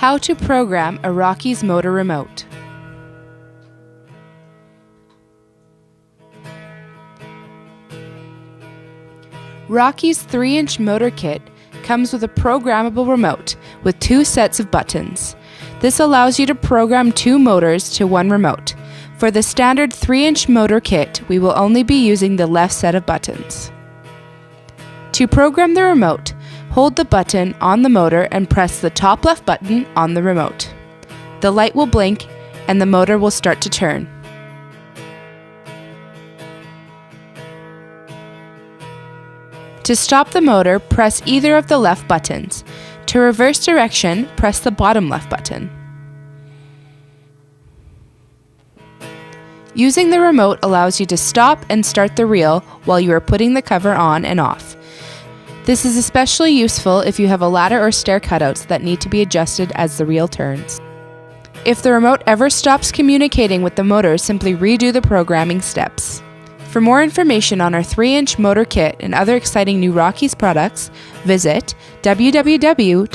How to program a Rockies motor remote. Rockies 3-inch motor kit comes with a programmable remote with 2 sets of buttons. This allows you to program 2 motors to one remote. For the standard 3-inch motor kit, we will only be using the left set of buttons. To program the remote, hold the button on the motor and press the top left button on the remote. The light will blink and the motor will start to turn. To stop the motor, press either of the left buttons. To reverse direction, press the bottom left button. Using the remote allows you to stop and start the reel while you are putting the cover on and off. This is especially useful if you have a ladder or stair cutouts that need to be adjusted as the reel turns. If the remote ever stops communicating with the motor, simply redo the programming steps. For more information on our 3-inch motor kit and other exciting new Rockies products, visit www.rockies.ca.